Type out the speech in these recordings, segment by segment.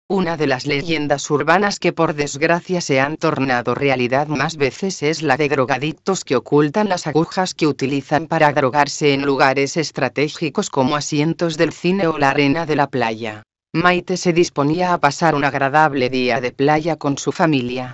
Una de las leyendas urbanas que por desgracia se han tornado realidad más veces es la de drogadictos que ocultan las agujas que utilizan para drogarse en lugares estratégicos como asientos del cine o la arena de la playa. Maite se disponía a pasar un agradable día de playa con su familia.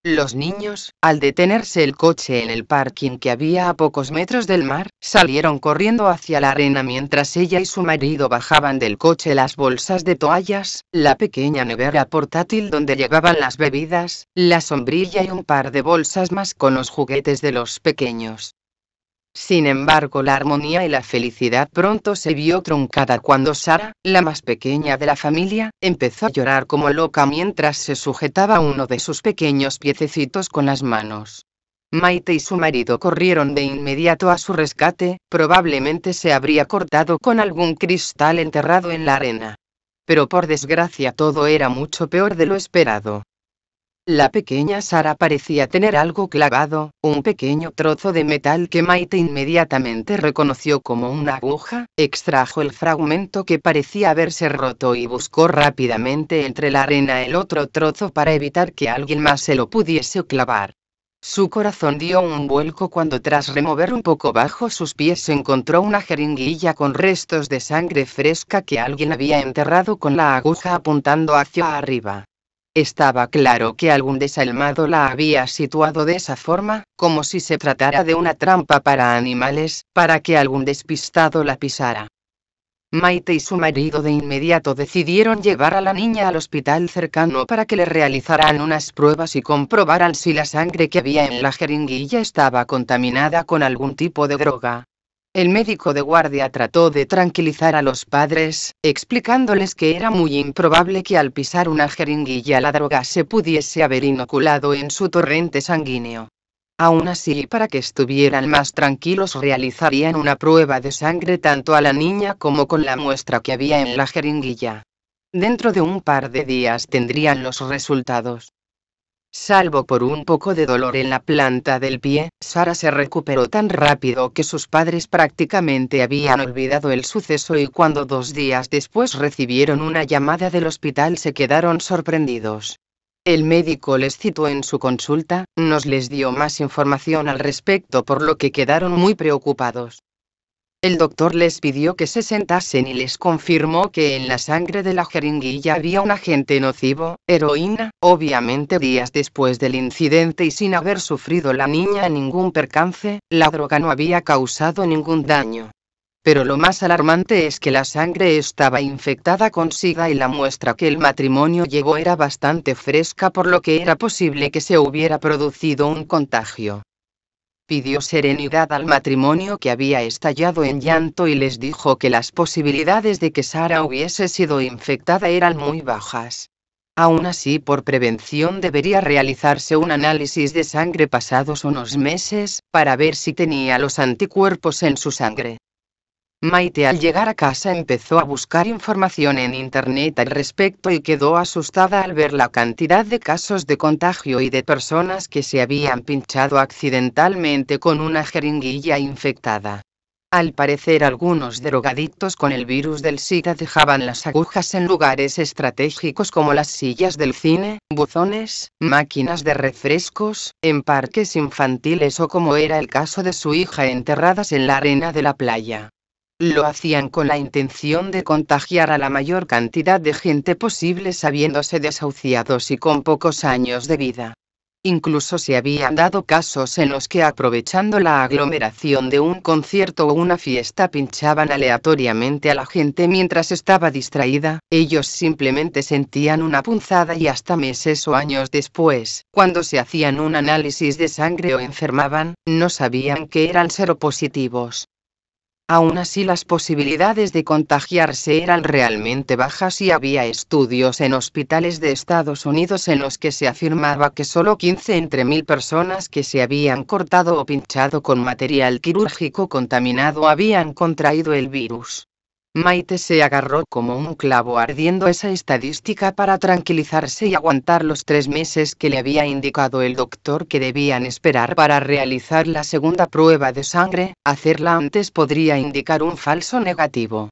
Los niños, al detenerse el coche en el parking que había a pocos metros del mar, salieron corriendo hacia la arena mientras ella y su marido bajaban del coche las bolsas de toallas, la pequeña nevera portátil donde llevaban las bebidas, la sombrilla y un par de bolsas más con los juguetes de los pequeños. Sin embargo, la armonía y la felicidad pronto se vio truncada cuando Sara, la más pequeña de la familia, empezó a llorar como loca mientras se sujetaba uno de sus pequeños piececitos con las manos. Maite y su marido corrieron de inmediato a su rescate, probablemente se habría cortado con algún cristal enterrado en la arena. Pero por desgracia todo era mucho peor de lo esperado. La pequeña Sara parecía tener algo clavado, un pequeño trozo de metal que Maite inmediatamente reconoció como una aguja, extrajo el fragmento que parecía haberse roto y buscó rápidamente entre la arena el otro trozo para evitar que alguien más se lo pudiese clavar. Su corazón dio un vuelco cuando tras remover un poco bajo sus pies encontró una jeringuilla con restos de sangre fresca que alguien había enterrado con la aguja apuntando hacia arriba. Estaba claro que algún desalmado la había situado de esa forma, como si se tratara de una trampa para animales, para que algún despistado la pisara. Maite y su marido de inmediato decidieron llevar a la niña al hospital cercano para que le realizaran unas pruebas y comprobaran si la sangre que había en la jeringuilla estaba contaminada con algún tipo de droga. El médico de guardia trató de tranquilizar a los padres, explicándoles que era muy improbable que al pisar una jeringuilla la droga se pudiese haber inoculado en su torrente sanguíneo. Aún así, para que estuvieran más tranquilos, realizarían una prueba de sangre tanto a la niña como con la muestra que había en la jeringuilla. Dentro de un par de días tendrían los resultados. Salvo por un poco de dolor en la planta del pie, Sara se recuperó tan rápido que sus padres prácticamente habían olvidado el suceso y cuando 2 días después recibieron una llamada del hospital se quedaron sorprendidos. El médico les citó en su consulta, nos les dio más información al respecto por lo que quedaron muy preocupados. El doctor les pidió que se sentasen y les confirmó que en la sangre de la jeringuilla había un agente nocivo, heroína. Obviamente días después del incidente y sin haber sufrido la niña ningún percance, la droga no había causado ningún daño. Pero lo más alarmante es que la sangre estaba infectada con SIDA y la muestra que el matrimonio llevó era bastante fresca por lo que era posible que se hubiera producido un contagio. Pidió serenidad al matrimonio que había estallado en llanto y les dijo que las posibilidades de que Sara hubiese sido infectada eran muy bajas. Aún así, por prevención debería realizarse un análisis de sangre pasados unos meses, para ver si tenía los anticuerpos en su sangre. Maite al llegar a casa empezó a buscar información en internet al respecto y quedó asustada al ver la cantidad de casos de contagio y de personas que se habían pinchado accidentalmente con una jeringuilla infectada. Al parecer algunos drogadictos con el virus del SIDA dejaban las agujas en lugares estratégicos como las sillas del cine, buzones, máquinas de refrescos, en parques infantiles o como era el caso de su hija enterradas en la arena de la playa. Lo hacían con la intención de contagiar a la mayor cantidad de gente posible sabiéndose desahuciados y con pocos años de vida. Incluso se habían dado casos en los que aprovechando la aglomeración de un concierto o una fiesta pinchaban aleatoriamente a la gente mientras estaba distraída, ellos simplemente sentían una punzada y hasta meses o años después, cuando se hacían un análisis de sangre o enfermaban, no sabían que eran seropositivos. Aún así las posibilidades de contagiarse eran realmente bajas y había estudios en hospitales de Estados Unidos en los que se afirmaba que solo 15 entre 1000 personas que se habían cortado o pinchado con material quirúrgico contaminado habían contraído el virus. Maite se agarró como un clavo ardiendo esa estadística para tranquilizarse y aguantar los 3 meses que le había indicado el doctor que debían esperar para realizar la segunda prueba de sangre. Hacerla antes podría indicar un falso negativo.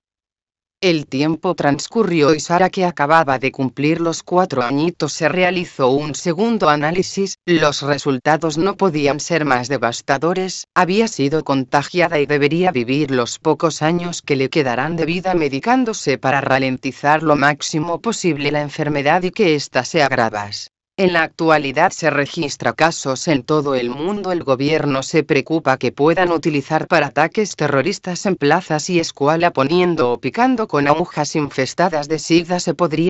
El tiempo transcurrió y Sara, que acababa de cumplir los 4 añitos, se realizó un segundo análisis. Los resultados no podían ser más devastadores. Había sido contagiada y debería vivir los pocos años que le quedarán de vida medicándose para ralentizar lo máximo posible la enfermedad y que ésta se agravase. En la actualidad se registran casos en todo el mundo. El gobierno se preocupa que puedan utilizar para ataques terroristas en plazas y escuela, poniendo o picando con agujas infestadas de sida. Se podría